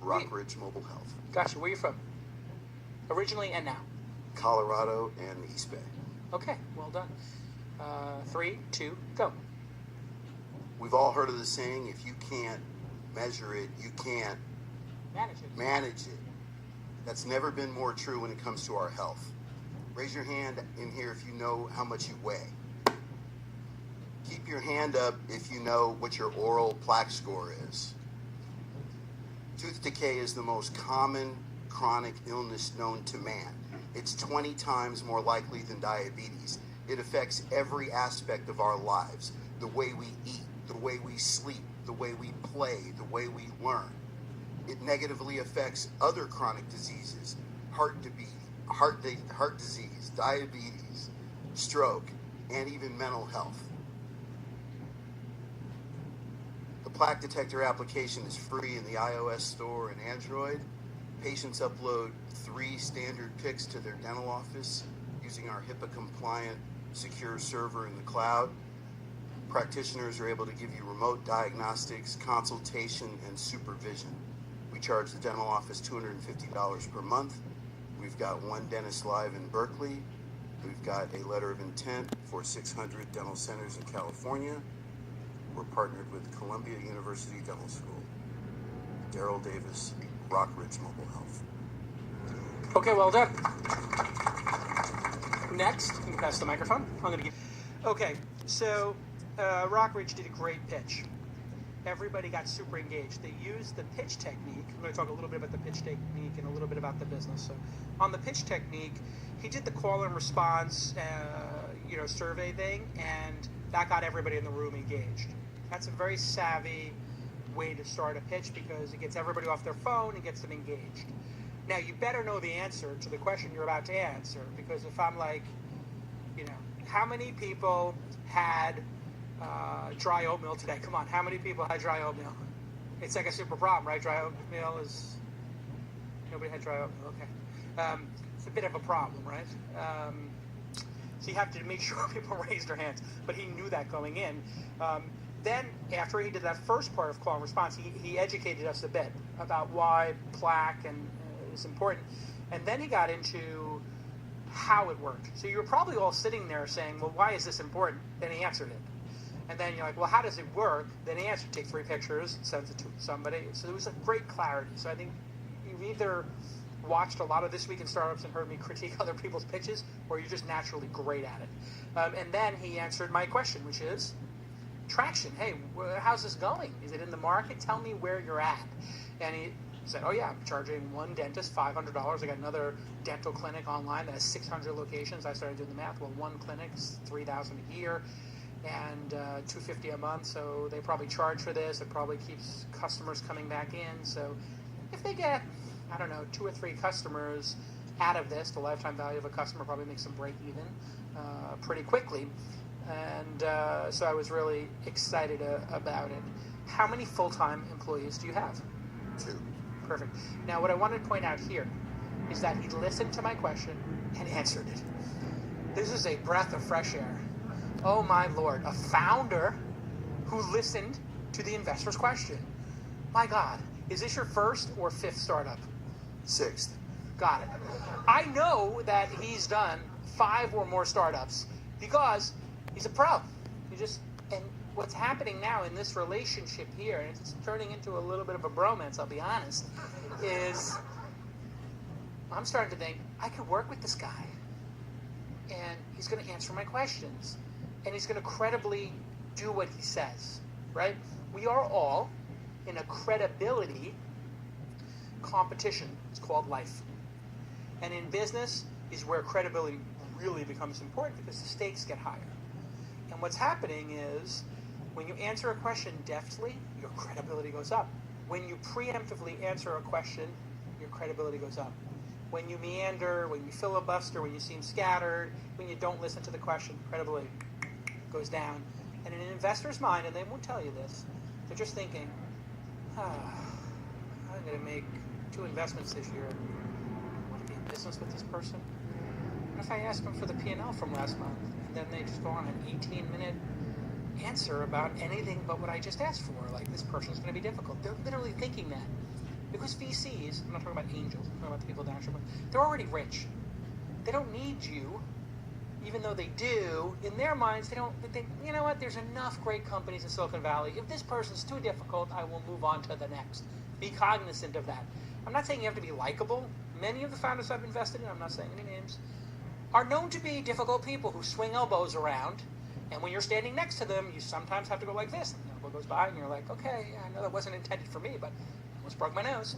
Rockridge Mobile Health. Gotcha. Where are you from? Originally and now? Colorado and East Bay. Okay, well done. 3, 2, go. We've all heard of the saying, if you can't measure it, you can't manage it. That's never been more true when it comes to our health. Raise your hand in here if you know how much you weigh. Keep your hand up if you know what your oral plaque score is. Tooth decay is the most common chronic illness known to man. It's 20 times more likely than diabetes. It affects every aspect of our lives. The way we eat, the way we sleep, the way we play, the way we learn. It negatively affects other chronic diseases, heart disease, diabetes, stroke, and even mental health. The plaque detector application is free in the iOS store and Android. Patients upload 3 standard pics to their dental office using our HIPAA-compliant secure server in the cloud. Practitioners are able to give you remote diagnostics, consultation, and supervision. We charge the dental office $250 per month. We've got 1 dentist live in Berkeley. We've got a letter of intent for 600 dental centers in California. We're partnered with Columbia University Dental School. Daryl Davis, Rockridge Mobile Health. Okay, well done. Next, you can pass the microphone. I'm going to give. Okay, so Rockridge did a great pitch. Everybody got super engaged. They used the pitch technique. I'm going to talk a little bit about the pitch technique and a little bit about the business. So, on the pitch technique, he did the call and response, survey thing, and that got everybody in the room engaged. That's a very savvy way to start a pitch because it gets everybody off their phone and gets them engaged. Now, you better know the answer to the question you're about to answer, because if I'm like, how many people had dry oatmeal today? Come on, how many people had dry oatmeal? It's like a super problem, right? Dry oatmeal is... Nobody had dry oatmeal, okay. It's a bit of a problem, right? So you have to make sure people raise their hands. But he knew that going in. Then, after he did that first part of call and response, he educated us a bit about why plaque is important. And then he got into how it worked. So you were probably all sitting there saying, well, why is this important? Then he answered it. And then you're like, well, how does it work? Then he answered, take 3 pictures, sends it to somebody. So there was a great clarity. So I think you've either watched a lot of This Week in Startups and heard me critique other people's pitches, or you're just naturally great at it. And then he answered my question, which is traction. Hey, how's this going? Is it in the market? Tell me where you're at. And he said, oh yeah, I'm charging 1 dentist $500. I got another dental clinic online that has 600 locations. I started doing the math. Well, 1 clinic's $3,000 a year and $250 a month. So they probably charge for this. It probably keeps customers coming back in. So if they get, 2 or 3 customers out of this, the lifetime value of a customer probably makes them break even pretty quickly. And so I was really excited about it. How many full-time employees do you have? 2. Perfect. Now, what I want to point out here is that he listened to my question and answered it. This is a breath of fresh air. Oh, my Lord. A founder who listened to the investor's question. My God. Is this your 1st or 5th startup? 6th. Got it. I know that he's done 5 or more startups because he's a pro. And what's happening now in this relationship here, and it's turning into a little bit of a bromance, I'll be honest, is I'm starting to think, I could work with this guy, and he's going to answer my questions, and he's going to credibly do what he says, right? We are all in a credibility competition. It's called life. And in business is where credibility really becomes important because the stakes get higher. And what's happening is when you answer a question deftly, your credibility goes up. When you preemptively answer a question, your credibility goes up. When you meander, when you filibuster, when you seem scattered, when you don't listen to the question, credibility goes down. And in an investor's mind, and they won't tell you this, they're just thinking, I'm going to make 2 investments this year. I want to be in business with this person. What if I ask them for the P&L from last month? And then they just go on an 18-minute answer about anything but what I just asked for. Like, this person's going to be difficult. They're literally thinking that. Because VCs, I'm not talking about angels, I'm talking about the people downstream, they're already rich. They don't need you, even though they do. In their minds, they think, you know what, there's enough great companies in Silicon Valley. If this person's too difficult, I will move on to the next. Be cognizant of that. I'm not saying you have to be likable. Many of the founders I've invested in, I'm not saying any names, are known to be difficult people who swing elbows around. And when you're standing next to them, you sometimes have to go like this. And the elbow goes by, and you're like, okay, I know that wasn't intended for me, but I almost broke my nose.